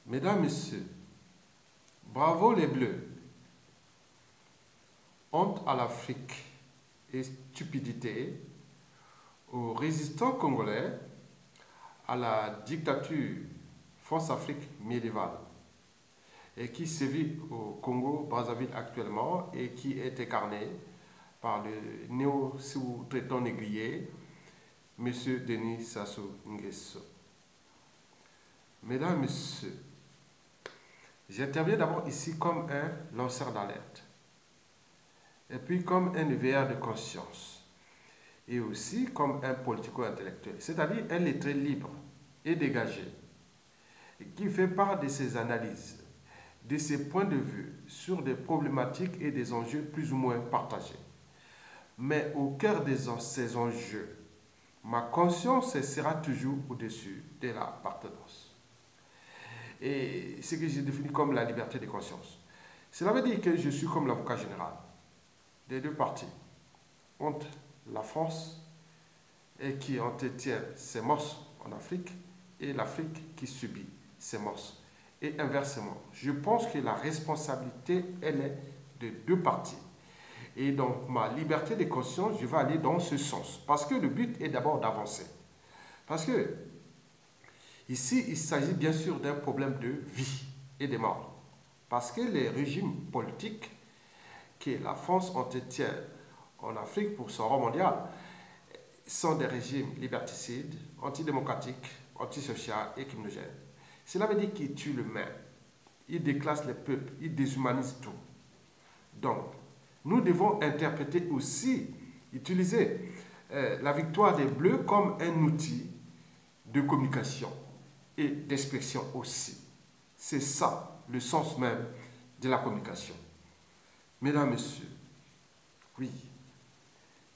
Mesdames, Messieurs, bravo les Bleus. Honte à l'Afrique et stupidité aux résistants congolais à la dictature France-Afrique médiévale et qui sévit au Congo-Brazzaville actuellement et qui est incarné par le néo-sous-traitant négrier, M. Denis Sassou Nguesso. Mesdames, Messieurs, j'interviens d'abord ici comme un lanceur d'alerte, et puis comme un éveilleur de conscience, et aussi comme un politico-intellectuel, c'est-à-dire un lettré libre et dégagé, qui fait part de ses analyses, de ses points de vue sur des problématiques et des enjeux plus ou moins partagés. Mais au cœur de ces enjeux, ma conscience sera toujours au-dessus de la appartenance. Et ce que j'ai défini comme la liberté de conscience. Cela veut dire que je suis comme l'avocat général des deux parties, entre la France et qui entretient ses morses en Afrique et l'Afrique qui subit ses morses. Et inversement, je pense que la responsabilité, elle est de deux parties. Et donc, ma liberté de conscience, je vais aller dans ce sens. Parce que le but est d'abord d'avancer. Parce que, ici, il s'agit bien sûr d'un problème de vie et de mort. Parce que les régimes politiques que la France entretient en Afrique pour son rang mondial sont des régimes liberticides, antidémocratiques, antisociaux et criminogènes. Cela veut dire qu'ils tuent l'humain, ils déclassent les peuples, ils déshumanisent tout. Donc, nous devons interpréter aussi, utiliser la victoire des Bleus comme un outil de communication et d'expression aussi. C'est ça le sens même de la communication. Mesdames, Messieurs, oui,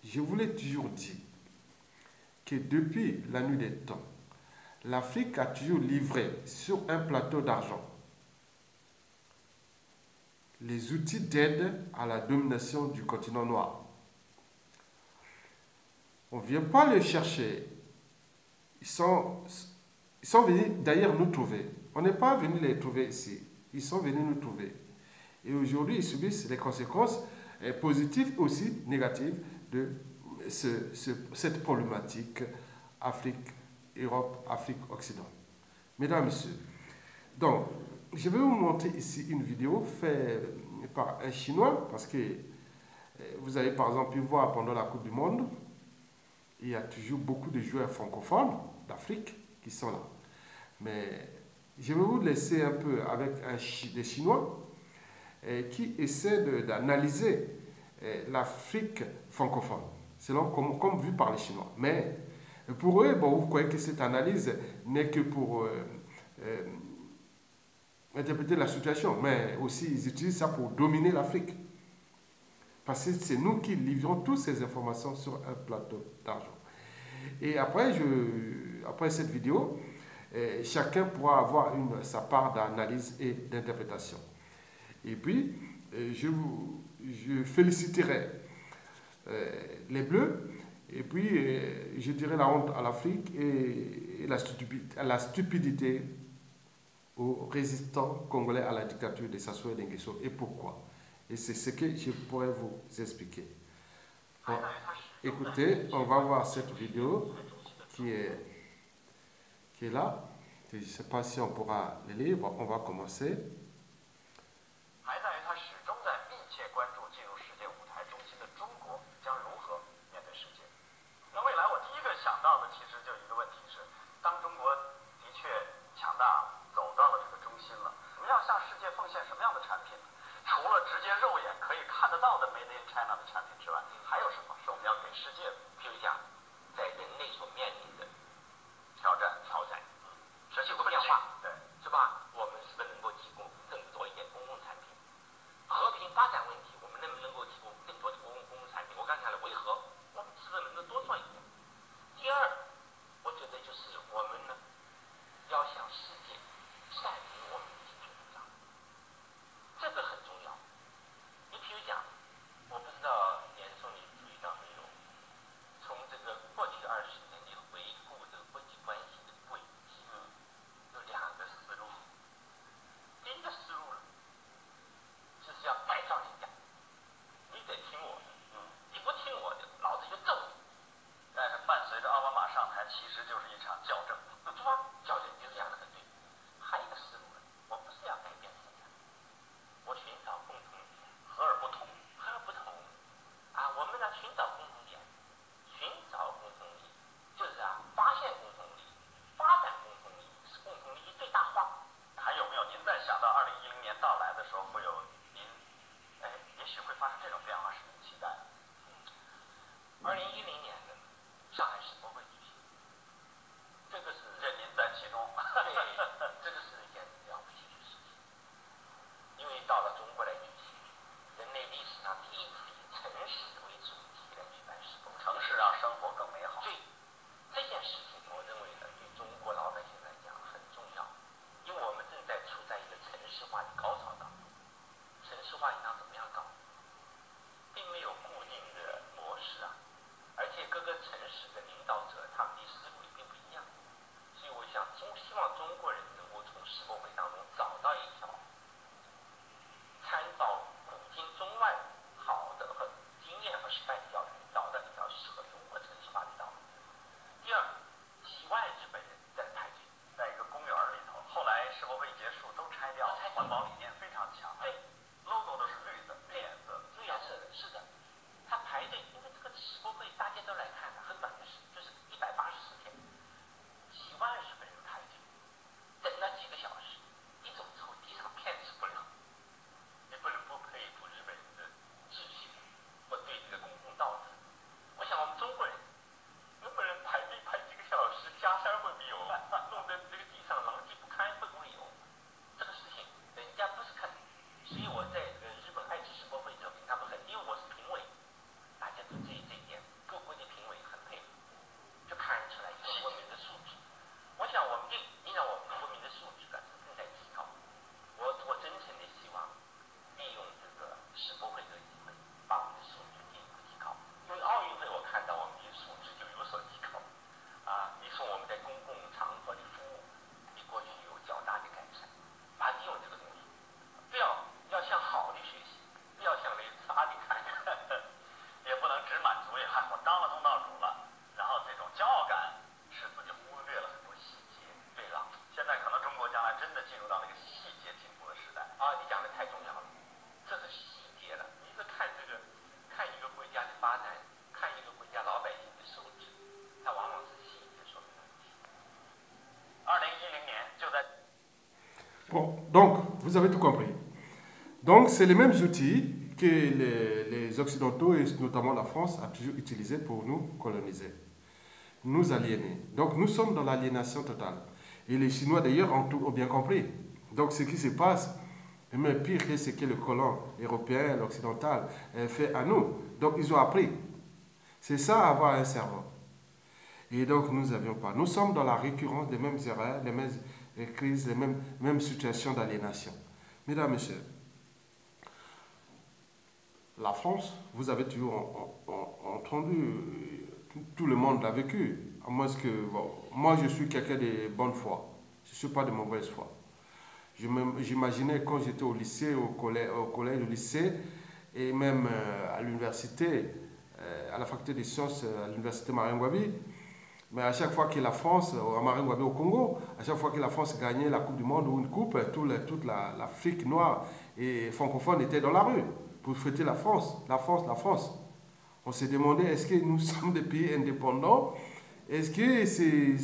je vous l'ai toujours dit que depuis la nuit des temps, l'Afrique a toujours livré sur un plateau d'argent les outils d'aide à la domination du continent noir. On ne vient pas les chercher. Ils sont venus d'ailleurs nous trouver. On n'est pas venu les trouver ici. Ils sont venus nous trouver. Et aujourd'hui, ils subissent les conséquences positives et aussi négatives de cette problématique Afrique-Europe, Afrique-Occident. Mesdames, Messieurs, donc, je vais vous montrer ici une vidéo faite par un Chinois, parce que vous avez par exemple pu voir pendant la Coupe du Monde, il y a toujours beaucoup de joueurs francophones d'Afrique qui sont là. Mais je vais vous laisser un peu avec des Chinois qui essaient d'analyser l'Afrique francophone, selon comme vu par les Chinois. Mais pour eux, bon, vous croyez que cette analyse n'est que pour interpréter la situation, mais aussi ils utilisent ça pour dominer l'Afrique. Parce que c'est nous qui livrons toutes ces informations sur un plateau d'argent. Et après, après cette vidéo, chacun pourra avoir sa part d'analyse et d'interprétation. Et puis, je féliciterai les Bleus, et puis je dirai la honte à l'Afrique et la stupidité aux résistants congolais à la dictature de Sassou Nguesso. Et pourquoi? Et c'est ce que je pourrais vous expliquer. Bon, écoutez, on va voir cette vidéo qui est là. Je ne sais pas si on pourra le lire. On va commencer. 世博会结束都拆掉，环保理念非常强。对，logo 都是绿的，绿颜色，绿颜色的，是的。他排队，因为这个世博会大家都来看的，很短的时间，就是184天，几万日本人排队，等了几个小时，一走之后地上片子不了。你不能不佩服日本人的志气和对这个公共道德。我想我们中国人排队排几个小时，家山会没有，弄得这个地上狼藉不堪会不会有？这个事情人家不是看，所以我在日本爱知世博会这边，他们很，因为我是评委，大家对这一点，各国的评委很佩服，就看出来一个国民的素质。我想我们应让我们国民的素质正在提高。我真诚的希望利用这个世博会这个机会，把我们的素质进一步提高。因为奥运会我看到我们的素质就有所提高。你说我们在公共场合的服务比过去有较大的改善，利用这个东西，要向好的学习，不要向那差的看，也不能只满足于我当了东道主了，然后这种骄傲感使自己忽略了很多细节。对了，现在可能中国将来真的进入到那个细节进步的时代。你讲的太重要了，这是细节了。你是看一个国家的发展，看一个国家老百姓的素质，它往往是细节说明问题。2010年就在。Bon, donc, vous avez tout compris. Donc, c'est les mêmes outils que les Occidentaux, et notamment la France, a toujours utilisés pour nous coloniser, nous aliéner. Donc, nous sommes dans l'aliénation totale. Et les Chinois, d'ailleurs, ont bien compris. Donc, ce qui se passe, est même pire que ce que le colon européen, l'occidental, fait à nous. Donc, ils ont appris. C'est ça, avoir un cerveau. Et donc, nous n'avions pas. Nous sommes dans la récurrence des mêmes erreurs, les mêmes crises, les mêmes situations d'aliénation. Mesdames, Messieurs, la France, vous avez toujours entendu, tout le monde l'a vécu. À moins que, bon, moi, je suis quelqu'un de bonne foi. Je ne suis pas de mauvaise foi. J'imaginais quand j'étais au lycée, au collège, au lycée, et même à l'université, à la faculté des sciences, à l'université Maringouabi. Mais à chaque fois que la France, à Maringouabi au Congo, à chaque fois que la France gagnait la Coupe du Monde ou une coupe, toute l'Afrique noire et francophone était dans la rue pour fêter la France, la France, la France. On s'est demandé, est-ce que nous sommes des pays indépendants? Est-ce que c'est...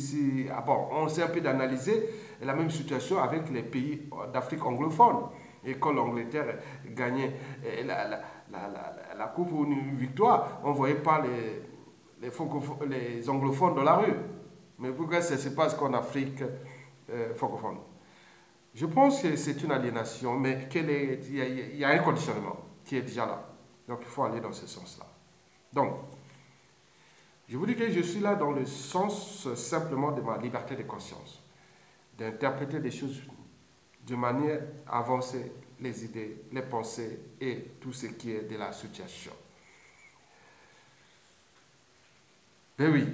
Ah bon, on s'est un peu d'analyser la même situation avec les pays d'Afrique anglophone. Et quand l'Angleterre gagnait la coupe ou une victoire, on ne voyait pas les anglophones dans la rue. Mais pourquoi ça se passe qu'en Afrique francophone? Je pense que c'est une aliénation, mais il y a un conditionnement qui est déjà là. Donc il faut aller dans ce sens-là. Donc, je vous dis que je suis là dans le sens simplement de ma liberté de conscience, d'interpréter des choses de manière à avancer les idées, les pensées et tout ce qui est de la situation. Ben oui,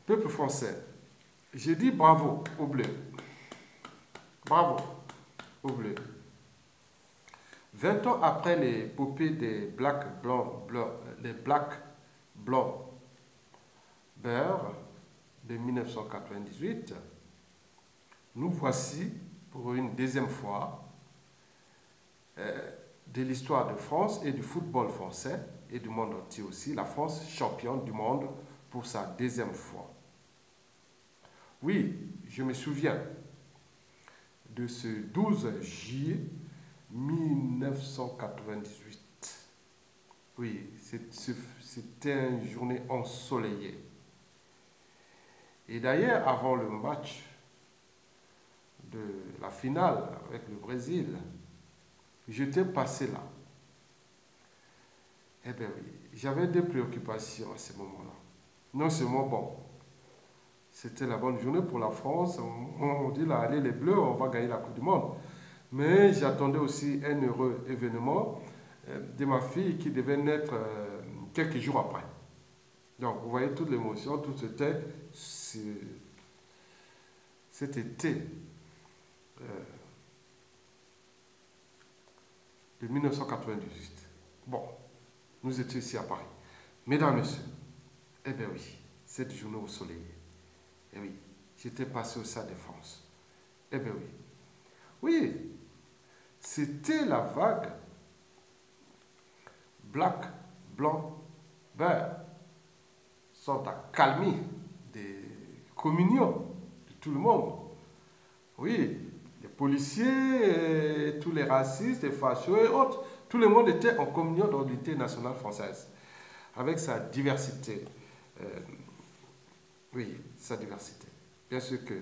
peuple français, je dis bravo aux Bleus. Bravo aux Bleus. 20 ans après l'épopée des Black Blancs Bears de 1998, nous voici pour une deuxième fois de l'histoire de France et du football français et du monde entier aussi, la France championne du monde pour sa deuxième fois. Oui, je me souviens de ce 12 juillet 1998. Oui, c'était une journée ensoleillée. Et d'ailleurs, avant le match de la finale avec le Brésil, j'étais passé là. Eh bien oui, j'avais des préoccupations à ce moment-là. Non seulement, bon, c'était la bonne journée pour la France. On dit là, allez les Bleus, on va gagner la Coupe du Monde. Mais j'attendais aussi un heureux événement de ma fille qui devait naître quelques jours après. Donc, vous voyez toute l'émotion, tout cet été de 1998. Bon, nous étions ici à Paris. Mesdames, Messieurs, eh bien oui, cette journée au soleil, eh oui, j'étais passé au Stade de France. Eh bien oui. Oui, c'était la vague black, blanc, vert, sorte d'accalmie, des communions de tout le monde. Oui, les policiers, tous les racistes, les fachos et autres, tout le monde était en communion dans l'unité nationale française, avec sa diversité. Euh, oui, sa diversité. Bien sûr que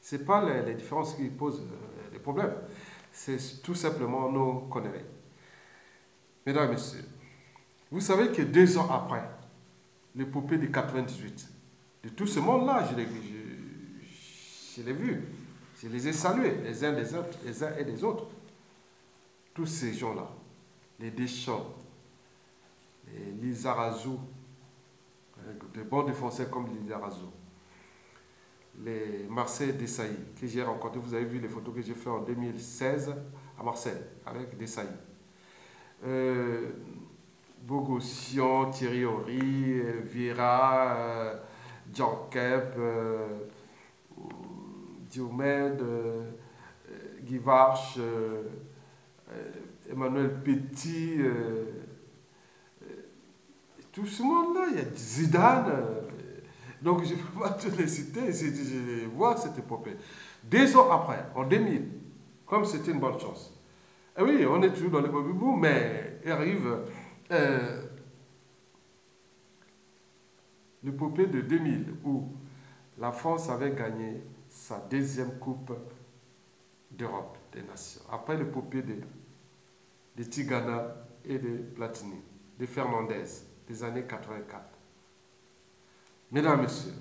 ce n'est pas les différences qui posent des problèmes, c'est tout simplement nos conneries. Mesdames et messieurs, vous savez que 2 ans après l'épopée de 98, de tout ce monde-là, je l'ai vu, je les ai salués, les uns des autres, les uns et les autres. Tous ces gens-là, les Deschamps, les Lizarazu, de bons défenseurs comme Lizarazu, les Marseille Desailly, que j'ai rencontré, vous avez vu les photos que j'ai fait en 2016 à Marseille, avec Desailly. Bogossian, Thierry Horry, Vieira, John Kep, Diomède, Guy Varche, Emmanuel Petit, tout ce monde-là, il y a Zidane. Donc je ne peux pas tous les citer, je vois cette épopée. 2 ans après, en 2000, comme c'était une bonne chance. Et oui, on est toujours dans le baby boom, mais il arrive l'épopée de 2000 où la France avait gagné sa 2e Coupe d'Europe des Nations. Après l'épopée de Tigana et de Platini, de Fernandez, des années 84. Mesdames, Messieurs,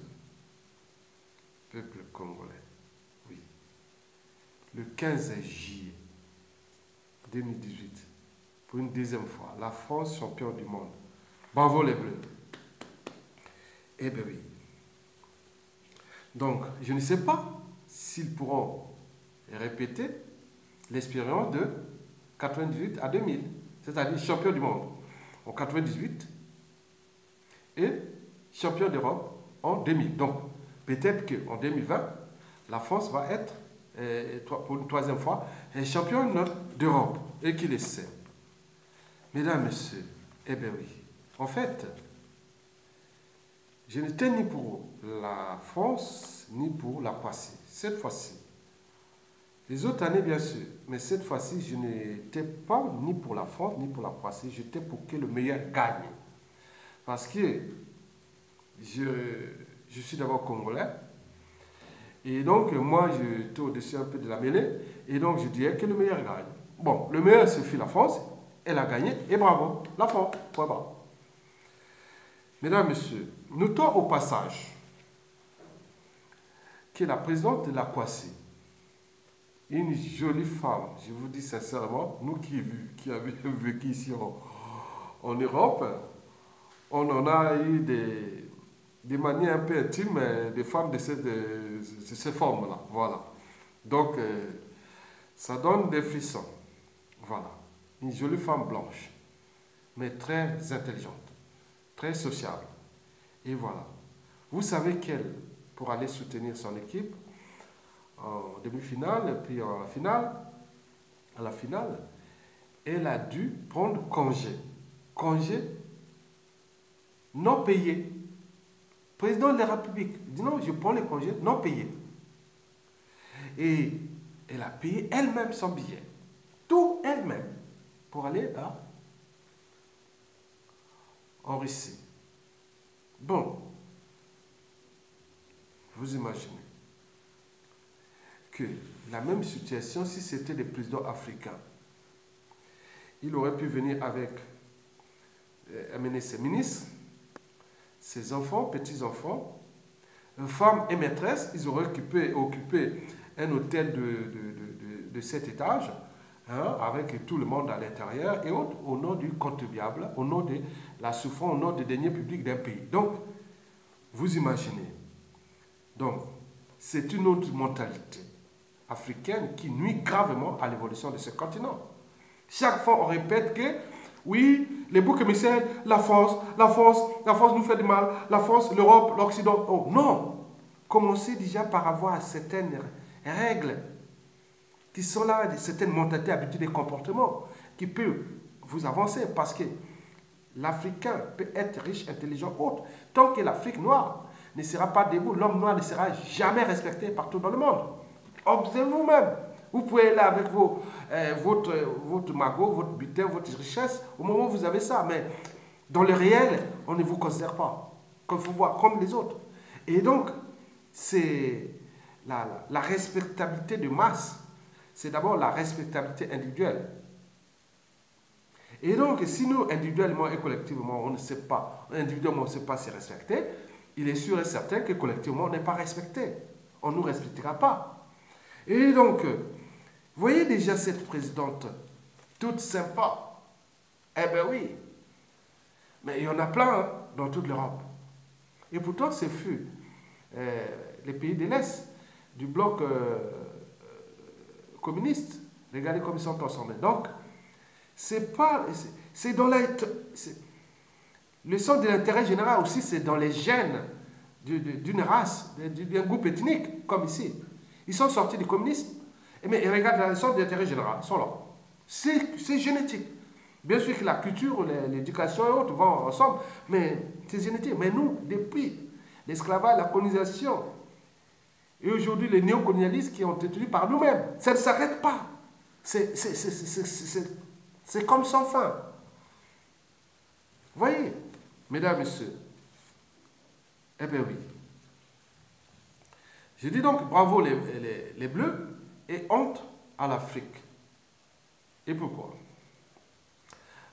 peuple congolais, oui, le 15 juillet 2018, pour une 2e fois, la France championne du monde. Bravo les Bleus. Eh bien oui. Donc, je ne sais pas s'ils pourront répéter l'expérience de 98 à 2000, c'est-à-dire champion du monde en 98 et champion d'Europe en 2000. Donc, peut-être qu'en 2020, la France va être, pour une 3e fois, championne d'Europe. Et qui le sait. Mesdames, Messieurs, eh bien oui. En fait, je n'étais ni pour la France, ni pour la Croatie. Cette fois-ci. Les autres années, bien sûr. Mais cette fois-ci, je n'étais pas ni pour la France, ni pour la Croatie. J'étais pour que le meilleur gagne. Parce que je suis d'abord congolais. Et donc, moi, j'étais au-dessus un peu de la mêlée. Et donc, je disais que le meilleur gagne. Bon, le meilleur, ce fut la France. Elle a gagné. Et bravo, la France. Point barre. Mesdames, Messieurs, notons au passage que la présidente de la Croatie, une jolie femme, je vous dis sincèrement, nous qui avons vécu ici en Europe, on en a eu des manières un peu intimes des femmes de ces formes-là. Voilà. Donc, ça donne des frissons. Voilà. Une jolie femme blanche, mais très intelligente, très sociable. Et voilà. Vous savez qu'elle, pour aller soutenir son équipe, en demi-finale, et puis à la finale, elle a dû prendre congé. Congé non payé. Président de la République dit non, je prends les congés non payés. Et elle a payé elle-même son billet. Tout elle-même. Pour aller en Russie. Bon. Vous imaginez que la même situation, si c'était des présidents africains, il aurait pu venir avec, amener ses ministres, ses enfants, petits-enfants, femmes et maîtresses, ils auraient occupé un hôtel de 7 étages, avec tout le monde à l'intérieur, et autres, au nom du contribuable, au nom de la souffrance, au nom des deniers publics d'un pays. Donc, vous imaginez. Donc, c'est une autre mentalité africaine qui nuit gravement à l'évolution de ce continent. Chaque fois, on répète que, oui, les boucs émissaires, la France nous fait du mal, la France, l'Europe, l'Occident. Oh, non! commencez déjà par avoir certaines règles qui sont là, certaines mentalités, habitudes et comportements qui peuvent vous avancer parce que l'Africain peut être riche, intelligent, autre. Tant que l'Afrique noire ne sera pas debout, l'homme noir ne sera jamais respecté partout dans le monde. Observez vous-même. Vous pouvez aller avec votre magot, votre butin, votre richesse, au moment où vous avez ça. Mais dans le réel, on ne vous considère pas. Comme faut voir, comme les autres. Et donc, c'est la respectabilité de masse. C'est d'abord la respectabilité individuelle. Et donc, si nous, individuellement et collectivement, on ne sait pas, individuellement, on ne sait pas se respecter, il est sûr et certain que collectivement, on n'est pas respecté. On ne nous respectera pas. Et donc, vous voyez déjà cette présidente, toute sympa. Eh bien oui. Mais il y en a plein hein, dans toute l'Europe. Et pourtant, ce fut les pays de l'Est, du bloc communiste. Regardez comme ils sont ensemble. Donc, c'est dans le sens de l'intérêt général aussi, c'est dans les gènes d'une race, d'un groupe ethnique, comme ici. Ils sont sortis du communisme, mais regardez, le sens de l'intérêt général, ils sont là. C'est génétique. Bien sûr que la culture, l'éducation et autres vont ensemble, mais c'est génétique. Mais nous, depuis l'esclavage, la colonisation, et aujourd'hui les néocolonialistes qui ont été tenus par nous-mêmes, ça ne s'arrête pas. C'est comme sans fin. Voyez, mesdames, messieurs. Eh bien oui. Je dis donc bravo les Bleus et honte à l'Afrique. Et pourquoi?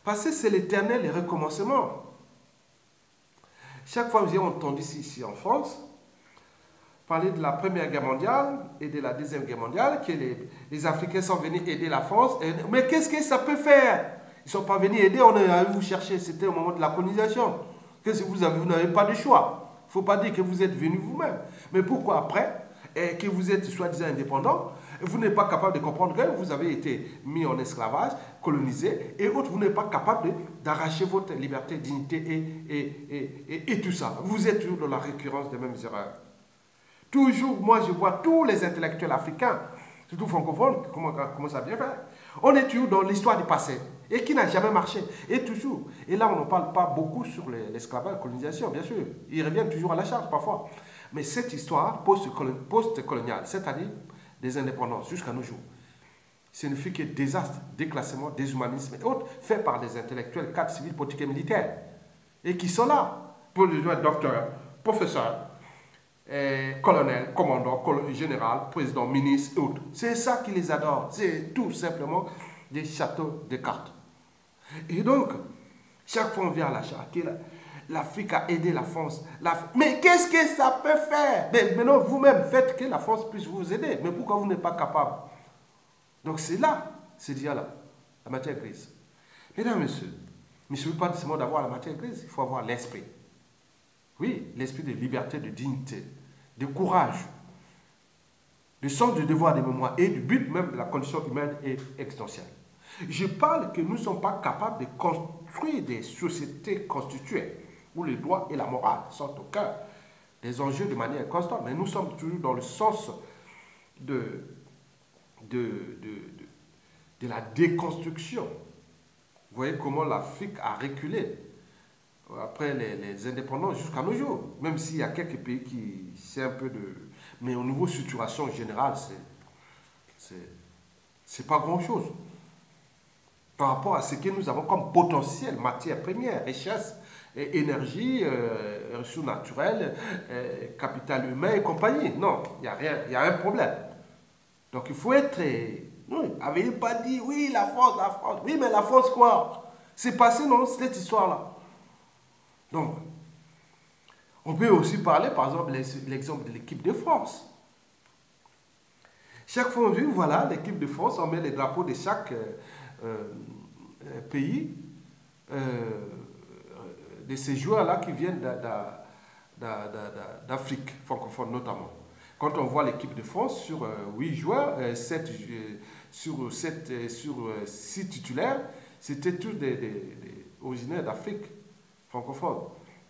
Parce que c'est l'éternel recommencement. Chaque fois que j'ai entendu ici en France, parler de la Première Guerre mondiale et de la Deuxième Guerre mondiale, que les Africains sont venus aider la France. Mais qu'est-ce que ça peut faire? Ils ne sont pas venus aider, on est allé vous chercher, c'était au moment de la colonisation. Qu'est-ce que vous n'avez pas de choix. Il ne faut pas dire que vous êtes venus vous-même. Mais pourquoi après, que vous êtes soi-disant indépendant, vous n'êtes pas capable de comprendre que vous avez été mis en esclavage, colonisé, et autres, vous n'êtes pas capable d'arracher votre liberté, dignité et tout ça. Vous êtes toujours dans la récurrence des mêmes erreurs. Toujours, moi je vois tous les intellectuels africains, surtout francophones, comment ça a bien fait. On est toujours dans l'histoire du passé, et qui n'a jamais marché, et toujours. Et là, on ne parle pas beaucoup sur l'esclavage, la colonisation, bien sûr. Ils reviennent toujours à la charge parfois. Mais cette histoire post-coloniale, c'est-à-dire des indépendances jusqu'à nos jours, ce ne fut que désastre, déclassement, déshumanisme et autres, faits par des intellectuels, cadres civils, politiques et militaires, et qui sont là pour les docteurs, professeurs, colonel, commandant, général, président, ministre et autres. C'est ça qui les adore. C'est tout simplement des châteaux de cartes. Et donc, chaque fois on vient à l'achat, l'Afrique a aidé la France. Mais qu'est-ce que ça peut faire? Mais maintenant, vous-même, faites que la France puisse vous aider. Mais pourquoi vous n'êtes pas capable? Donc c'est là, c'est déjà là, la matière grise. Mesdames, messieurs, il ne suffit pas seulement d'avoir la matière grise, il faut avoir l'esprit. Oui, l'esprit de liberté, de dignité, de courage, de sens du devoir, de mémoire et du but même de la condition humaine et existentielle. Je parle que nous ne sommes pas capables de construire des sociétés constituées où les droits et la morale sont au cœur des enjeux de manière constante. Mais nous sommes toujours dans le sens de la déconstruction. Vous voyez comment l'Afrique a reculé après les indépendants jusqu'à nos jours. Même s'il y a quelques pays qui c'est un peu de... Mais au niveau situation générale, c'est pas grand-chose. Par rapport à ce que nous avons comme potentiel, matière première, richesse, énergie, ressources naturelles, capital humain et compagnie. Non, il y a rien, il y a un problème. Donc il faut être... Oui, avez-vous pas dit, oui, la France. Oui, mais la France quoi? C'est passé, non, cette histoire-là. Donc, on peut aussi parler, par exemple, l'exemple de l'équipe de France. Chaque fois on dit, voilà, l'équipe de France, on met les drapeaux de chaque pays, de ces joueurs-là qui viennent d'Afrique francophone notamment. Quand on voit l'équipe de France sur 8 joueurs, 6 titulaires, c'était tous des originaires d'Afrique francophone.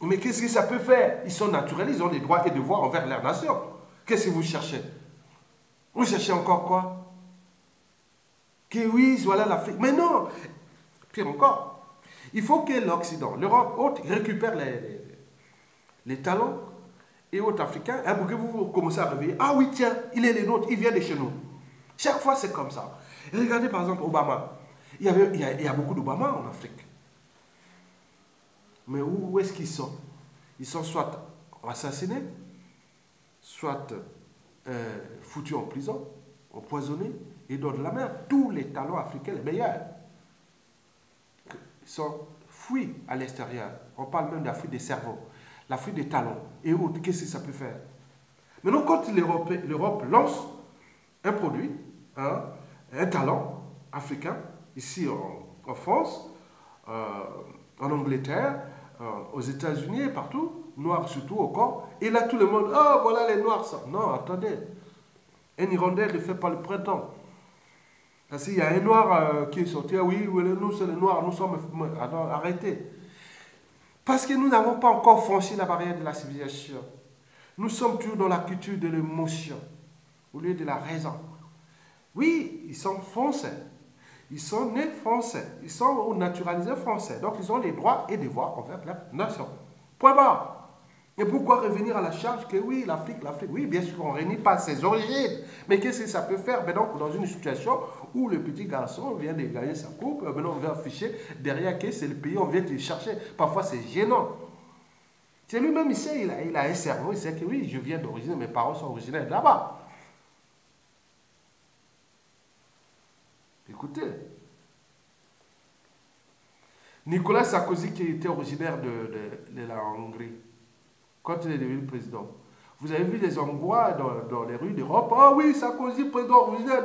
Mais qu'est-ce que ça peut faire? Ils sont naturels, ils ont des droits et devoirs envers leur nation. Qu'est-ce que vous cherchez? Vous cherchez encore quoi? Que oui, voilà l'Afrique. Mais non! Pire encore, il faut que l'Occident, l'Europe, récupère les talents et autres africains, hein, pour que vous commencez à réveiller. Ah oui, tiens, il est les nôtres, il vient de chez nous. Chaque fois, c'est comme ça. Et regardez par exemple Obama. Il y a beaucoup d'Obama en Afrique. Mais où est-ce qu'ils sont? Ils sont soit assassinés, soit foutus en prison, empoisonnés, et dans de la mer. Tous les talents africains, les meilleurs, sont fuis à l'extérieur. On parle même de la fuite des cerveaux, la fuite des talents et autres. Qu'est-ce que ça peut faire? Maintenant, quand l'Europe lance un produit, hein, un talent africain, ici en France, en Angleterre, aux États-Unis et partout, noirs surtout au corps, et là tout le monde, oh voilà les noirs. Ça. Non, attendez, un hirondelle ne fait pas le printemps. Parce qu'il y a un noir qui est sorti, ah oui, nous c'est les noirs, nous sommes. Alors, arrêtez. Parce que nous n'avons pas encore franchi la barrière de la civilisation. Nous sommes toujours dans la culture de l'émotion, au lieu de la raison. Oui, ils sont français. Ils sont nés français. Ils sont naturalisés français. Donc, ils ont les droits et devoirs envers la nation. Point barre. Et pourquoi revenir à la charge que oui, l'Afrique, oui, bien sûr, on ne réunit pas ses origines. Mais qu'est-ce que ça peut faire maintenant dans une situation où le petit garçon vient de gagner sa coupe, maintenant on vient afficher derrière que c'est le pays, on vient te chercher. Parfois, c'est gênant. C'est lui-même, il sait, il a un cerveau, il sait que oui, je viens d'origine, mes parents sont originaires de là-bas. Écoutez, Nicolas Sarkozy, qui était originaire de la Hongrie, quand il est devenu président, vous avez vu les Hongrois dans les rues d'Europe, ah oui, Sarkozy, président originaire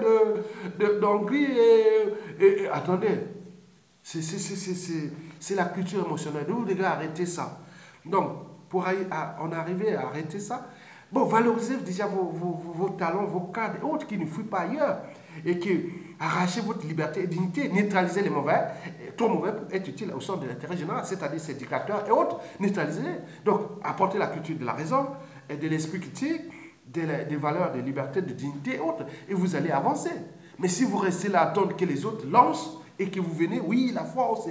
d'Hongrie, et attendez, c'est la culture émotionnelle. Nous, les gars, arrêtez ça. Donc, pour en arriver à arrêter ça, bon, valorisez déjà vos talents, vos cadres et autres qui ne fuient pas ailleurs. Et qui arrachez votre liberté et dignité, neutralisez les mauvais, trop mauvais pour être utile au sein de l'intérêt général, c'est-à-dire ces dictateurs et autres, neutralisez-les. Donc, apportez la culture de la raison et de l'esprit critique, des valeurs de liberté, de dignité et autres, et vous allez avancer. Mais si vous restez là à attendre que les autres lancent, et que vous venez, oui, la force,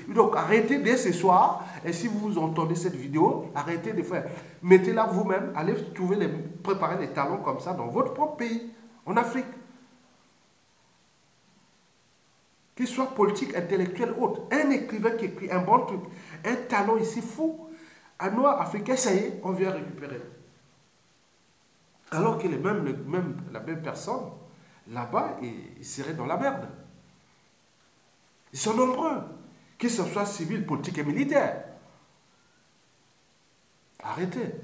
donc arrêtez dès ce soir, et si vous entendez cette vidéo, arrêtez de faire, mettez-la vous-même, allez préparer des talents comme ça dans votre propre pays, en Afrique. Qu'il soit politique, intellectuel, autre, un écrivain qui écrit un bon truc, un talent ici fou, un noir africain, ça y est, on vient récupérer. Alors que la même personne, là-bas, il serait dans la merde. Ils sont nombreux, que ce soit civil, politique et militaire. Arrêtez.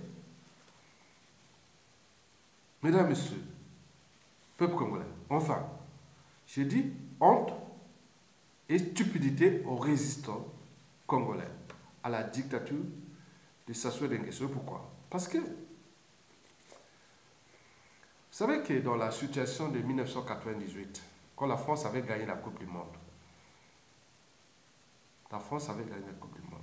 Mesdames, Messieurs, peuple congolais, enfin, j'ai dit honte et stupidité aux résistants congolais à la dictature de Sassou Nguesso. Pourquoi? Parce que, vous savez que dans la situation de 1998, quand la France avait gagné la Coupe du Monde, la France avait gagné la Coupe du Monde.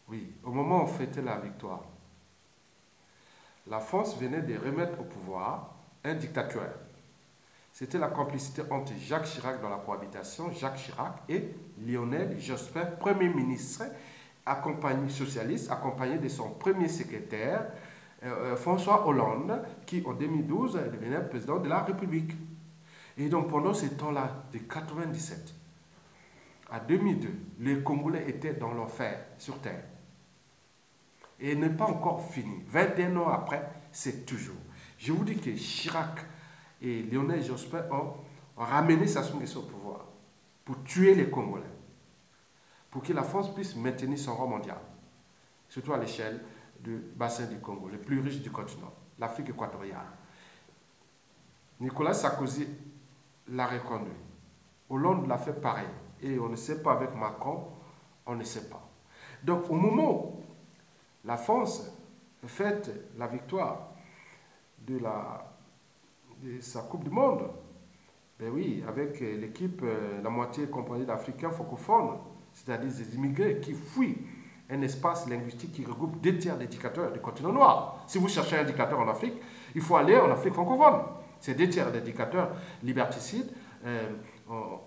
Oui, au moment où on fêtait la victoire, la France venait de remettre au pouvoir un dictateur. C'était la complicité entre Jacques Chirac dans la cohabitation, Jacques Chirac et Lionel Jospin, Premier ministre, socialiste, accompagné de son premier secrétaire, François Hollande, qui en 2012 devenait président de la République. Et donc pendant ce temps-là, de 1997 à 2002, les Congolais étaient dans l'enfer sur terre. Et il n'est pas encore fini. 21 ans après, c'est toujours. Je vous dis que Chirac et Lionel Jospin ont ramené Sassou Nguesso au pouvoir pour tuer les Congolais, pour que la France puisse maintenir son rang mondial, surtout à l'échelle du bassin du Congo, le plus riche du continent, l'Afrique équatoriale. Nicolas Sarkozy l'a reconduit. Hollande l'a fait pareil. Et on ne sait pas avec Macron, on ne sait pas. Donc au moment où la France fête la victoire de sa Coupe du Monde, ben oui, avec l'équipe, la moitié composée d'Africains francophones, c'est-à-dire des immigrés qui fuient un espace linguistique qui regroupe 2 tiers d'éducateurs du continent noir. Si vous cherchez un éducateur en Afrique, il faut aller en Afrique francophone. C'est 2 tiers d'éducateurs liberticides,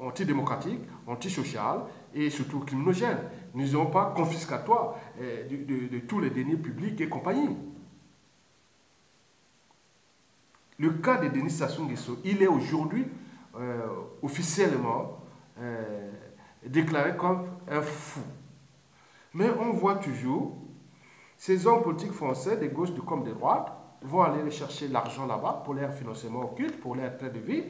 antidémocratiques, antisociales et surtout criminogènes. Nous ne sommes pas confiscatoires de tous les deniers publics et compagnie. Le cas de Denis Sassou Nguesso, il est aujourd'hui officiellement déclaré comme un fou. Mais on voit toujours ces hommes politiques français, des gauches comme des droites, vont aller chercher l'argent là-bas pour leur financement occulte, pour leur train de vie.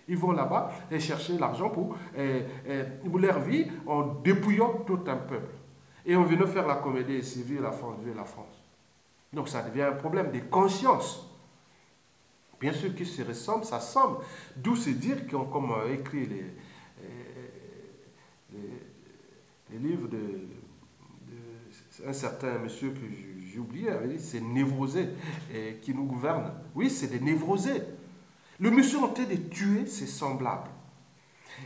Ils vont là-bas et chercher l'argent pour leur vie en dépouillant tout un peuple. Et on vient faire la comédie ici, vive la France, vive la France. Donc ça devient un problème de conscience. Bien sûr qu'ils se ressemblent, ça semble. D'où se dire qu'ils ont comme écrit les livres un certain monsieur que j'ai oublié, c'est névrosé qui nous gouverne. Oui, c'est des névrosés. Le monsieur est en train de tuer ses semblables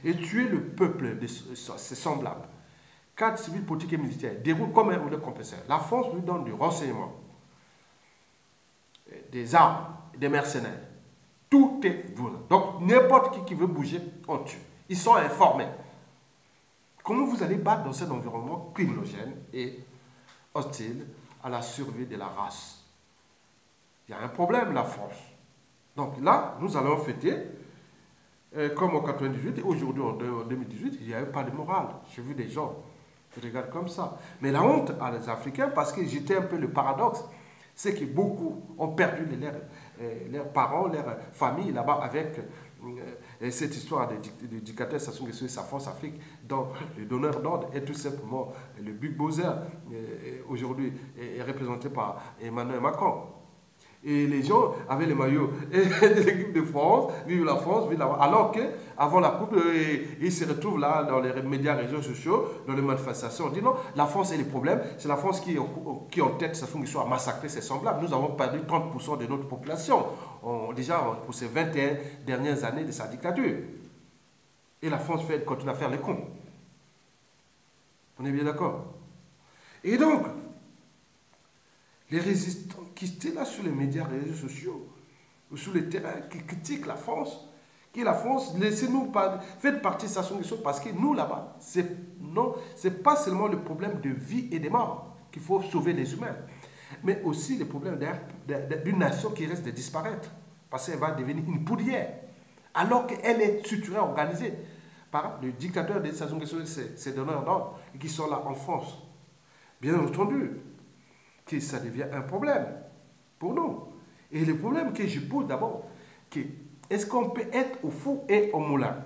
et tuer le peuple de ses semblables. Cadre civil, politique et militaire déroule comme un rouleau compresseur. La France lui donne du renseignement, des armes, des mercenaires. Tout est volé. Donc, n'importe qui veut bouger, on tue. Ils sont informés. Comment vous allez battre dans cet environnement criminogène et hostile à la survie de la race? Il y a un problème, la France. Donc là, nous allons fêter, comme en 98, et aujourd'hui en 2018, il n'y avait pas de morale. J'ai vu des gens qui regardent comme ça. Mais la honte à les Africains, parce que j'étais un peu le paradoxe, c'est que beaucoup ont perdu leurs parents, leurs familles là-bas avec cette histoire de dictateur Sassou Nguesso et sa France Afrique, dont le donneur d'ordre est tout simplement le Big Bowser, aujourd'hui est représenté par Emmanuel Macron. Et les gens avaient les maillots de l'équipe de France, vive la France, vive la France. Alors qu'avant la Coupe, ils se retrouvent là dans les médias, réseaux sociaux, dans les manifestations. On dit non, la France est le problème, c'est la France qui en tête, Sassou Nguesso a massacré ses semblables. Nous avons perdu 30% de notre population, déjà pour ces 21 dernières années de sa dictature. Et la France continue à faire les cons. On est bien d'accord? Et donc, les résistants qui étaient là sur les médias, les réseaux sociaux, ou sur les terrains, qui critiquent la France, laissez-nous pas, faites partie de Sassou Nguesso, parce que nous là-bas, c'est pas seulement le problème de vie et de mort qu'il faut sauver les humains, mais aussi le problème d'une nation qui risque de disparaître, parce qu'elle va devenir une poudrière, alors qu'elle est structurée, organisée par le dictateur de Sassou Nguesso et ses donneurs d'ordre, qui sont là en France. Bien entendu, que ça devient un problème pour nous. Et le problème que je pose d'abord, est-ce qu'on peut être au four et au moulin?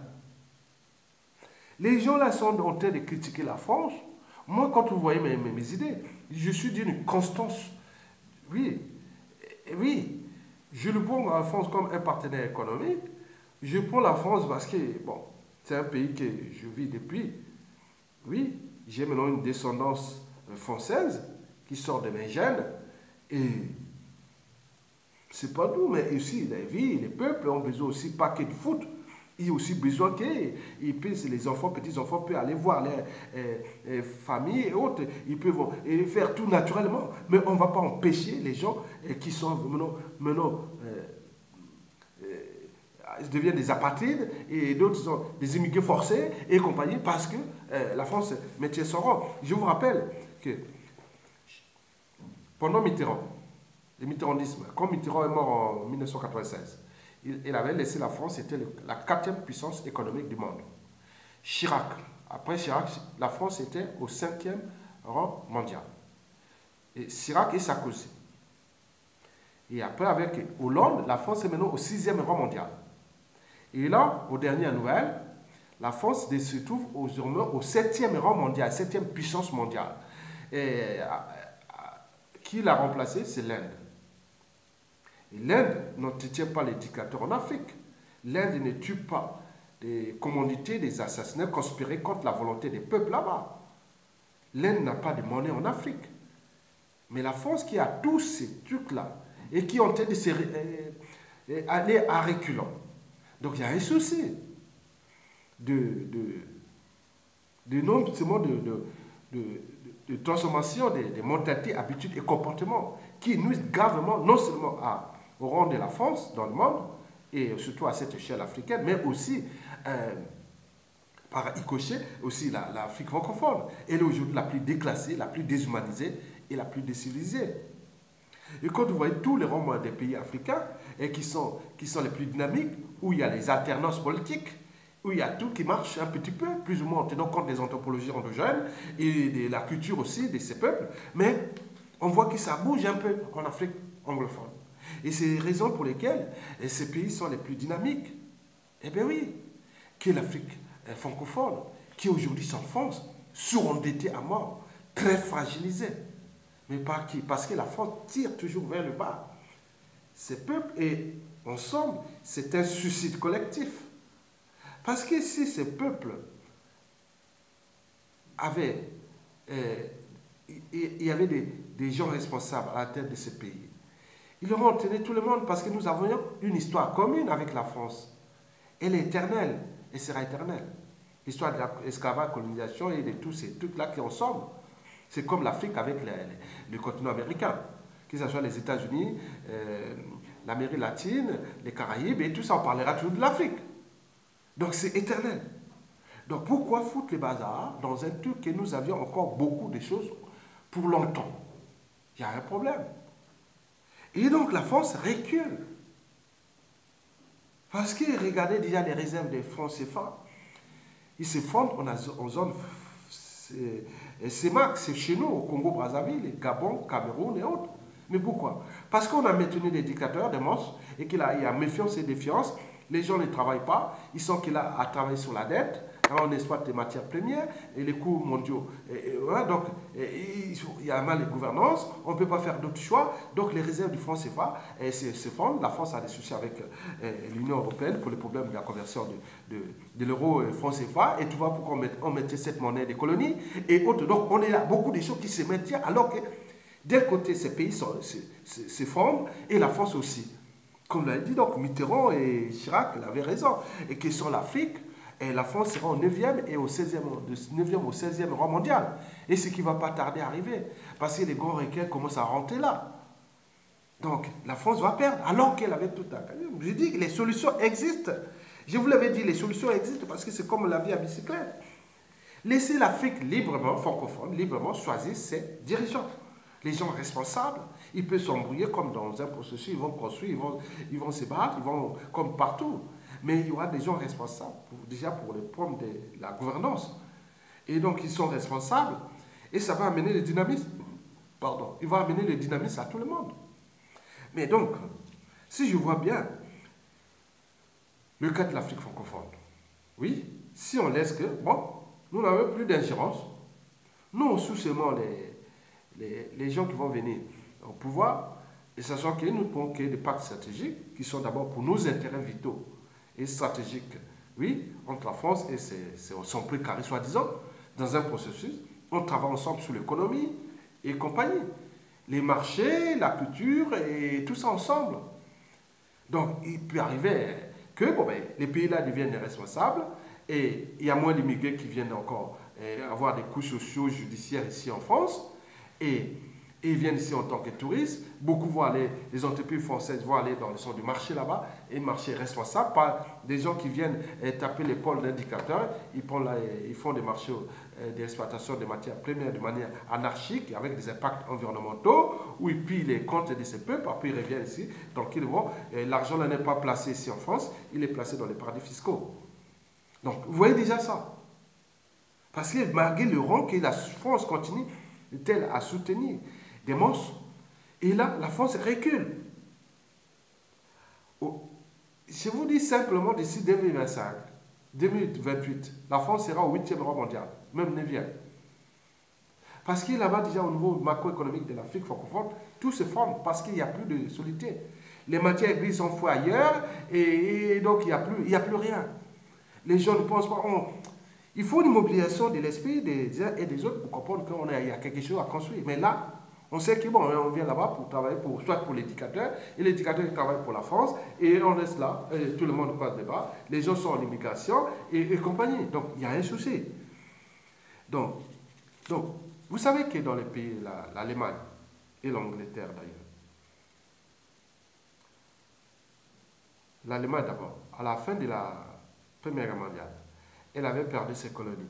Les gens là sont en train de critiquer la France. Moi, quand vous voyez mes idées, je suis d'une constance. Oui, je le prends la France comme un partenaire économique. Je prends la France parce que, bon, c'est un pays que je vis depuis. Oui, j'ai maintenant une descendance française qui sort de mes gènes, et c'est pas tout, mais aussi la vie, les peuples ont besoin aussi pas que de foot, il y a aussi besoin que les enfants, petits-enfants peuvent aller voir les familles et autres, ils peuvent faire tout naturellement, mais on ne va pas empêcher les gens qui sont maintenant ils deviennent des apatrides, et d'autres sont des immigrés forcés et compagnie, parce que la France mettait son rang. Je vous rappelle que pendant Mitterrand, le mitterrandisme, quand Mitterrand est mort en 1996, il avait laissé la France, c'était la 4e puissance économique du monde. Chirac, après Chirac, la France était au 5e rang mondial. Et Chirac et Sarkozy. Et après, avec Hollande, la France est maintenant au 6e rang mondial. Et là, aux dernières nouvelles, la France se trouve au 7e rang mondial, 7e puissance mondiale. Et qui l'a remplacé? C'est l'Inde. Et l'Inde n'entretient pas les dictateurs en Afrique. L'Inde ne tue pas des commandités, des assassinats conspirés contre la volonté des peuples là-bas. L'Inde n'a pas de monnaie en Afrique. Mais la France qui a tous ces trucs-là et qui ont été aller à reculons. Donc il y a un souci non seulement de transformation des mentalités, habitudes et comportements qui nuisent gravement non seulement au rang de la France dans le monde, et surtout à cette échelle africaine, mais aussi par ricochet aussi l'Afrique francophone. Elle est aujourd'hui la plus déclassée, la plus déshumanisée et la plus décivilisée. Et quand vous voyez tous les rangs des pays africains et qui sont les plus dynamiques, où il y a les alternances politiques, où il y a tout qui marche un petit peu, plus ou moins en tenant compte des anthropologies endogènes et de la culture aussi de ces peuples, mais on voit que ça bouge un peu en Afrique anglophone. Et c'est les raisons pour lesquelles ces pays sont les plus dynamiques. Eh bien oui, que l'Afrique francophone, qui aujourd'hui s'enfonce, surendettée à mort, très fragilisée. Mais par qui? Parce que la France tire toujours vers le bas. Ces peuples, et ensemble, c'est un suicide collectif. Parce que si ces peuples avaient... il y avait des gens responsables à la tête de ces pays, ils auraient entraîné tout le monde parce que nous avons une histoire commune avec la France. Elle est éternelle et sera éternelle. L'histoire de l'esclavage, colonisation et de tous ces trucs-là qui ensemble. C'est comme l'Afrique avec le continent américain, que ce soit les États-Unis, l'Amérique latine, les Caraïbes, et tout ça, on parlera toujours de l'Afrique. Donc c'est éternel. Donc pourquoi foutre les bazars dans un truc que nous avions encore beaucoup de choses pour longtemps? Il y a un problème. Et donc la France recule. Parce que regardez déjà les réserves des francs CFA. Ils se fondent en zone CEMAC, c'est chez nous, au Congo-Brazzaville, Gabon, Cameroun et autres. Mais pourquoi? Parce qu'on a maintenu des dictateurs, des monstres, et qu'il y a méfiance et défiance. Les gens ne travaillent pas, ils sont qu'il a à travailler sur la dette, on exploite des matières premières et les coûts mondiaux. Donc, il y a mal de gouvernance, on ne peut pas faire d'autres choix. Donc, les réserves du franc CFA se fondent. La France a des soucis avec l'Union européenne pour le problème de la conversion de l'euro franc CFA. Et tu vois pourquoi on mettait cette monnaie des colonies et autres. Donc, on est là, beaucoup de choses qui se maintiennent alors que d'un côté, ces pays se fondent et la France aussi. Comme l'a dit donc Mitterrand et Chirac, ils avaient raison. Et que sur l'Afrique, et la France sera au 9e et au 16e, de 9e au 16e rang mondial. Et ce qui ne va pas tarder à arriver. Parce que les grands requins commencent à rentrer là. Donc, la France va perdre, alors qu'elle avait tout à gagner. Je dis que les solutions existent. Je vous l'avais dit, les solutions existent parce que c'est comme la vie à bicyclette. Laissez l'Afrique librement, francophone, librement choisir ses dirigeants. Les gens responsables, ils peuvent s'embrouiller comme dans un processus, ils vont construire, ils vont se battre, ils vont comme partout. Mais il y aura des gens responsables, déjà pour les problèmes de la gouvernance. Et donc, ils sont responsables, et ça va amener le dynamisme. Pardon, il va amener le dynamisme à tout le monde. Mais donc, si je vois bien le cas de l'Afrique francophone, oui, si on laisse que, bon, nous n'avons plus d'ingérence, nous on sous seulement les gens qui vont venir au pouvoir, et sachant que nous pouvons créer des pactes stratégiques qui sont d'abord pour nos intérêts vitaux et stratégiques, oui, entre la France et son précaré, soi-disant, dans un processus, on travaille ensemble sur l'économie et compagnie. Les marchés, la culture et tout ça ensemble. Donc, il peut arriver que bon, ben, les pays-là deviennent responsables et il y a moins d'immigrés qui viennent encore avoir des coûts sociaux, judiciaires ici en France. Et ils viennent ici en tant que touristes. Beaucoup vont aller, les entreprises françaises vont aller dans le sens du marché là-bas, et le marché responsable, pas des gens qui viennent taper l'épaule d'indicateurs. Ils font des marchés d'exploitation des matières premières de manière anarchique, avec des impacts environnementaux, où ils pillent les comptes de ces peuples, après ils reviennent ici. Donc l'argent n'est pas placé ici en France, il est placé dans les paradis fiscaux. Donc vous voyez déjà ça. Parce que malgré le rang que la France continue telle à soutenir des monstres, et là, la France recule. Je vous dis simplement, d'ici 2025, 2028, la France sera au 8e rang mondial, même 9e. Parce que là-bas, déjà au niveau macroéconomique de l'Afrique francophone, tout se forme parce qu'il n'y a plus de solidité. Les matières grises sont fouillées ailleurs, et donc il n'y a plus rien. Les gens ne pensent pas... Il faut une mobilisation de l'esprit des uns et des autres pour comprendre qu'il y a quelque chose à construire. Mais là, on sait que bon, on vient là-bas pour travailler soit pour l'éducateur, et l'éducateur travaille pour la France, et on reste là, et tout le monde passe débat, les gens sont en immigration et compagnie. Donc, il y a un souci. Donc Vous savez que dans les pays, l'Allemagne et l'Angleterre d'ailleurs, l'Allemagne d'abord, à la fin de la Première Guerre mondiale, elle avait perdu ses colonies.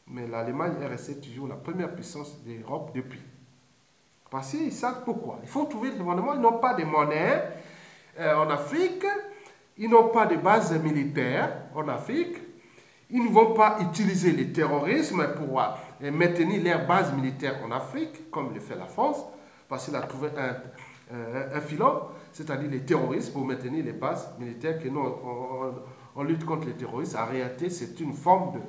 Mais l'Allemagne est restée toujours la première puissance d'Europe depuis. Parce qu'ils savent pourquoi. Il faut trouver le gouvernement. Ils n'ont pas de monnaie en Afrique. Ils n'ont pas de base militaire en Afrique. Ils ne vont pas utiliser le terrorisme pour maintenir leurs bases militaires en Afrique, comme le fait la France, parce qu'il a trouvé un filon, c'est-à-dire les terroristes, pour maintenir les bases militaires, que nous, on lutte contre les terroristes. En réalité, c'est une forme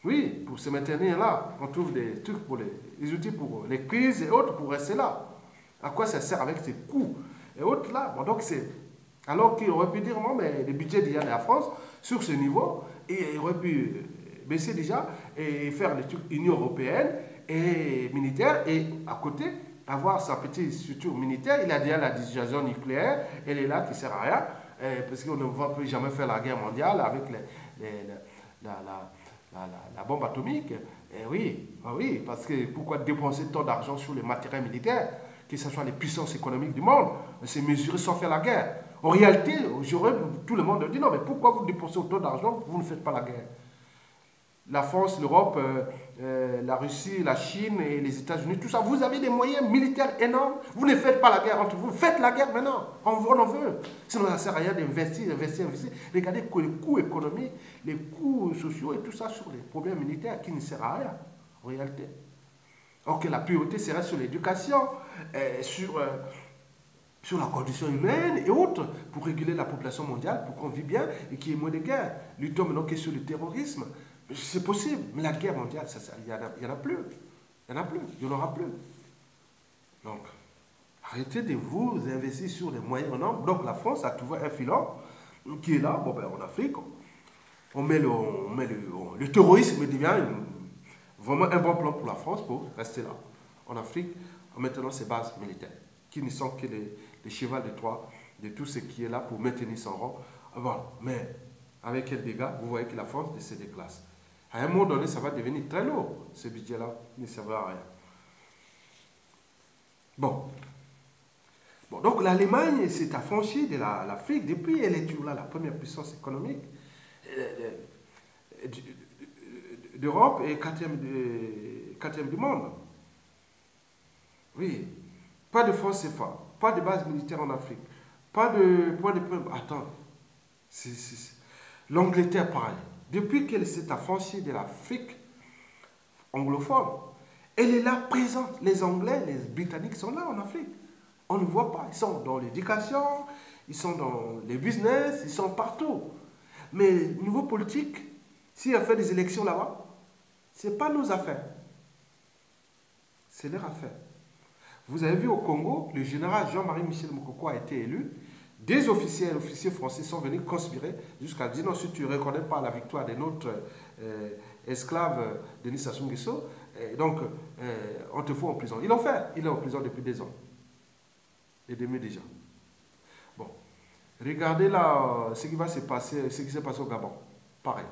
oui, pour se maintenir là. On trouve des trucs pour les outils pour les crises et autres pour rester là. À quoi ça sert avec ces coûts et autres là? Bon, donc c'est... Alors qu'il aurait pu dire, non, mais le budget déjà de la France, sur ce niveau, et il aurait pu baisser déjà et faire les trucs Union européenne et militaire, et à côté, avoir sa petite structure militaire. Il a déjà la dissuasion nucléaire, elle est là qui ne sert à rien, parce qu'on ne va plus jamais faire la guerre mondiale avec la bombe atomique. Et oui, oui, parce que pourquoi dépenser tant d'argent sur les matériels militaires, que ce soit les puissances économiques du monde, c'est mesuré sans faire la guerre. En réalité, tout le monde dit non, mais pourquoi vous dépensez autant d'argent, vous ne faites pas la guerre? La France, l'Europe, la Russie, la Chine et les États-Unis, tout ça, vous avez des moyens militaires énormes, vous ne faites pas la guerre entre vous, faites la guerre maintenant, on en veut. Sinon, ça ne sert à rien d'investir. Regardez les coûts économiques, les coûts sociaux et tout ça sur les problèmes militaires qui ne servent à rien, en réalité. Donc la priorité serait sur l'éducation, sur la condition humaine et autres, pour réguler la population mondiale, pour qu'on vive bien et qu'il y ait moins de guerres. Luttons maintenant que sur le terrorisme. C'est possible, mais la guerre mondiale, il n'y en a plus. Il n'y en a plus, il n'y en aura plus. Donc, arrêtez de vous investir sur les moyens en nombre. Donc la France a trouvé un filon qui est là, bon, ben, en Afrique. On met le terrorisme devient vraiment un bon plan pour la France pour rester là, en Afrique, en maintenant ses bases militaires, qui ne sont que les chevals de Troie de tout ce qui est là pour maintenir son rang. Bon, mais avec quel dégât, vous voyez que la France se déclasse. À un moment donné, ça va devenir très lourd. Ce budget-là ne servira à rien. Bon, donc l'Allemagne s'est affranchie de l'Afrique. Depuis, elle est toujours là, la première puissance économique d'Europe et quatrième du monde. Oui, pas de France CFA, pas de base militaire en Afrique, pas de point de... Attends, l'Angleterre, pareil. Depuis qu'elle s'est affranchie de l'Afrique anglophone, elle est là présente. Les Anglais, les Britanniques sont là en Afrique. On ne voit pas. Ils sont dans l'éducation, ils sont dans les business, ils sont partout. Mais niveau politique, s'il a fait des élections là-bas, ce n'est pas nos affaires. C'est leur affaire. Vous avez vu au Congo, le général Jean-Marie Michel Moukoko a été élu. Des officiers français sont venus conspirer jusqu'à dire non, si tu ne reconnais pas la victoire de notre esclave Denis Sassou Nguesso, donc on te fout en prison. Ils l'ont fait. Il est en prison depuis 2 ans. Et demi déjà. Bon. Regardez là ce qui va se passer, ce qui s'est passé au Gabon. Pareil.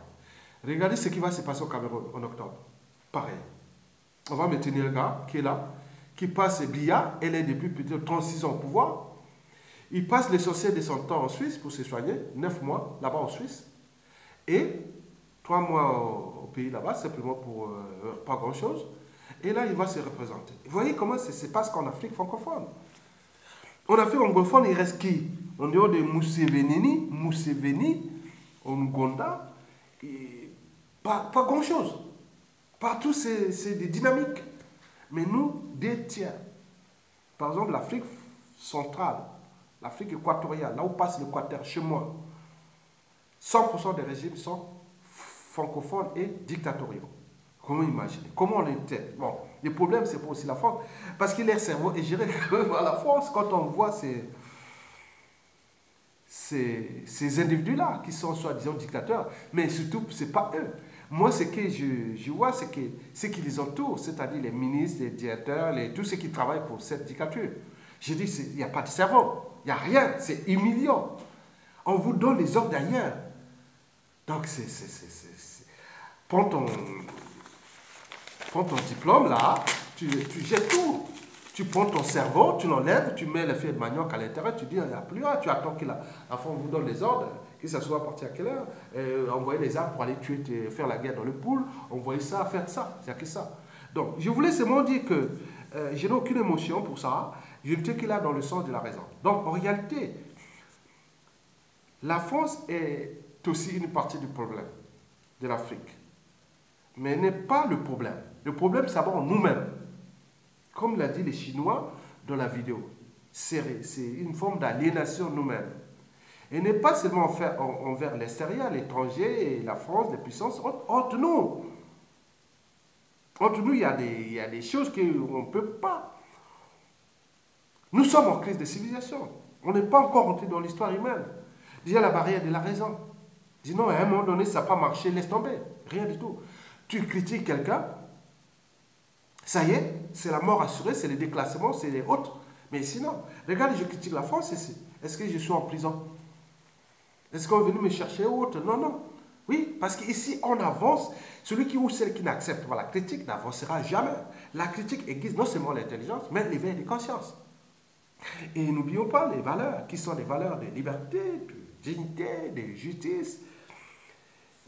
Regardez ce qui va se passer au Cameroun en octobre. Pareil. On va maintenir le gars qui est là, qui passe Biya. Elle est depuis peut-être 36 ans au pouvoir. Il passe l'essentiel de son temps en Suisse pour se soigner, 9 mois là-bas en Suisse, et 3 mois au pays là-bas, simplement pour pas grand-chose. Et là, il va se représenter. Vous voyez comment ça se passe qu'en Afrique francophone. En Afrique anglophone, il reste qui? En dehors de Museveni, en Ouganda, pas grand-chose. Partout, c'est des dynamiques. Mais nous, des tiers. Par exemple, l'Afrique centrale, l'Afrique équatoriale, là où passe l'Équateur, chez moi, 100% des régimes sont francophones et dictatoriaux. Comment imaginer? Comment on était? Bon, le problème, c'est pas aussi la France, parce que leur cerveau est géré quand même à la France. Quand on voit ces individus-là qui sont soi-disant dictateurs, mais surtout, ce n'est pas eux. Moi, ce que je vois, c'est que ceux qui les entourent, c'est-à-dire les ministres, les directeurs, tous ceux qui travaillent pour cette dictature, je dis, il n'y a pas de cerveau, il n'y a rien, c'est humiliant. On vous donne les ordres d'ailleurs. Donc, prends ton diplôme là, tu jettes tout. Tu prends ton cerveau, tu l'enlèves, tu mets les feuilles de manioc à l'intérieur, tu dis, il n'y a plus rien, tu attends que l'enfant vous donne les ordres, que ça soit parti à quelle heure, envoyer les armes pour aller tuer, faire la guerre dans le pool, envoyer ça, faire ça, c'est que ça. Donc, je voulais seulement dire que je n'ai aucune émotion pour ça, je ne suis que là dans le sens de la raison. Donc, en réalité, la France est aussi une partie du problème de l'Afrique, mais n'est pas le problème. Le problème, c'est d'abord nous-mêmes. Comme l'a dit les Chinois dans la vidéo, c'est une forme d'aliénation nous-mêmes. Et n'est pas seulement envers l'extérieur, l'étranger, la France, les puissances, entre nous. Entre nous, il y a des choses qu'on ne peut pas. Nous sommes en crise de civilisation. On n'est pas encore entré dans l'histoire humaine. Déjà, la barrière de la raison. Dis non, à un moment donné, ça n'a pas marché, laisse tomber. Rien du tout. Tu critiques quelqu'un, ça y est, c'est la mort assurée, c'est le déclassement, c'est les autres. Mais sinon, regarde, je critique la France ici. Est-ce que je suis en prison? Est-ce qu'on est venu me chercher ou autre? Non, non. Oui, parce qu'ici, on avance. Celui qui ou celle qui n'accepte pas la critique n'avancera jamais. La critique aiguise non seulement l'intelligence, mais l'éveil des consciences. Et n'oublions pas les valeurs, qui sont des valeurs de liberté, de dignité, de justice,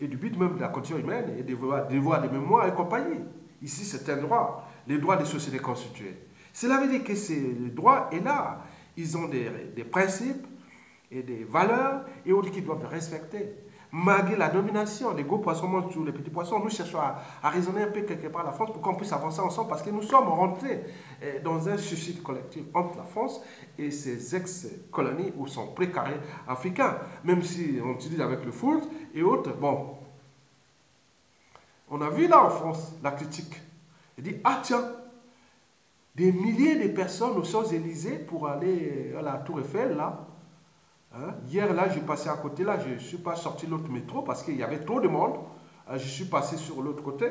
et du but même de la condition humaine, et des devoirs de mémoire et compagnie. Ici, c'est un droit, les droits des sociétés constituées. Cela veut dire que le droit est là. Ils ont des principes et des valeurs et autres qu'ils doivent respecter. Malgré la domination, les gros poissons mangent tous les petits poissons. Nous cherchons à raisonner un peu quelque part la France pour qu'on puisse avancer ensemble parce que nous sommes rentrés dans un suicide collectif entre la France et ses ex-colonies ou son précaré africain. Même si on utilise avec le foot et autres, bon. On a vu là en France la critique. Il dit, ah tiens, des milliers de personnes aux Champs-Élysées pour aller à la Tour Eiffel là. Hein? Hier là, je passais à côté là, je ne suis pas sorti de l'autre métro parce qu'il y avait trop de monde. Je suis passé sur l'autre côté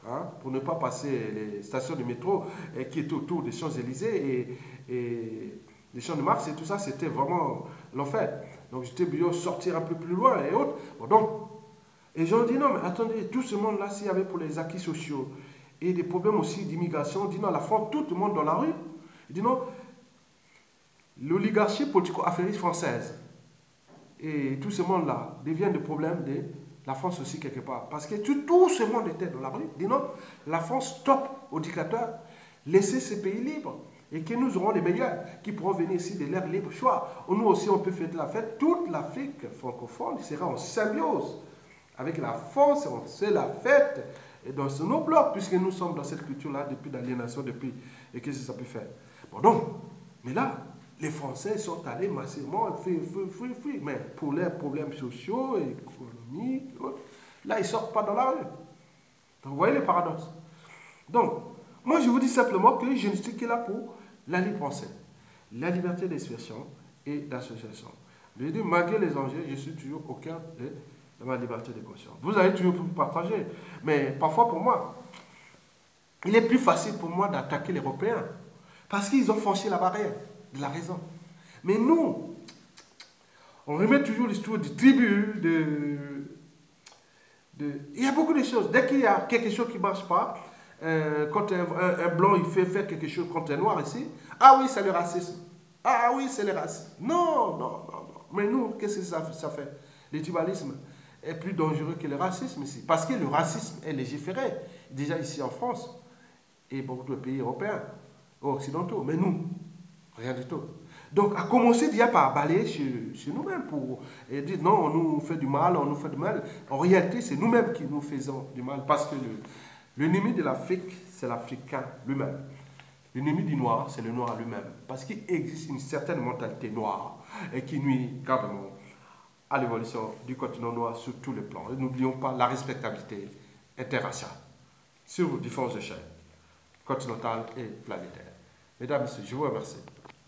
hein, pour ne pas passer les stations de métro qui étaient autour des Champs-Élysées et les Champs de Mars et tout ça, c'était vraiment l'enfer. Donc j'étais obligé de sortir un peu plus loin et autres. Bon, donc, et j'en dis non, mais attendez, tout ce monde-là, s'il y avait pour les acquis sociaux et des problèmes aussi d'immigration, on dit non, la France, tout le monde dans la rue. Il dit non, l'oligarchie politico-affairiste française et tout ce monde-là devient des problèmes de la France aussi quelque part. Parce que tout ce monde était dans la rue. Il dit non, la France stop aux dictateurs, laissez ces pays libres et que nous aurons les meilleurs qui pourront venir ici de leur libre choix. Nous aussi, on peut faire de la fête. Toute l'Afrique francophone sera en symbiose avec la France, on fait la fête dans nos blocs, puisque nous sommes dans cette culture-là depuis l'aliénation depuis, et qu'est-ce que ça peut faire? Bon, donc, mais là, les Français sont allés massivement, mais pour leurs problèmes sociaux, économiques, là, ils ne sortent pas dans la rue. Donc, vous voyez le paradoxe. Donc, moi, je vous dis simplement que je ne suis que là pour la libre pensée, la liberté d'expression et d'association. Je dis, malgré les enjeux, je suis toujours au cœur de ma liberté de conscience. Vous allez toujours vous partager. Mais parfois, pour moi, il est plus facile pour moi d'attaquer les Européens. Parce qu'ils ont franchi la barrière de la raison. Mais nous, on remet toujours l'histoire du tribut, il y a beaucoup de choses. Dès qu'il y a quelque chose qui ne marche pas, quand un blanc il fait faire quelque chose contre un noir ici, ah oui, c'est le racisme. Ah oui, c'est le racisme. Non, non, non, non. Mais nous, qu'est-ce que ça fait? Le tribalisme est plus dangereux que le racisme ici. Parce que le racisme est légiféré, déjà ici en France, et beaucoup de pays européens, occidentaux. Mais nous, rien du tout. Donc, à commencer déjà par balayer chez nous-mêmes pour dire non, on nous fait du mal, on nous fait du mal. En réalité, c'est nous-mêmes qui nous faisons du mal parce que l'ennemi de l'Afrique, c'est l'Africain lui-même. L'ennemi du noir, c'est le noir lui-même. Parce qu'il existe une certaine mentalité noire et qui nuit gravement à l'évolution du continent noir sur tous les plans. Et n'oublions pas la respectabilité interraciale sur différentes échelles, continentales et planétaires. Mesdames et messieurs, je vous remercie.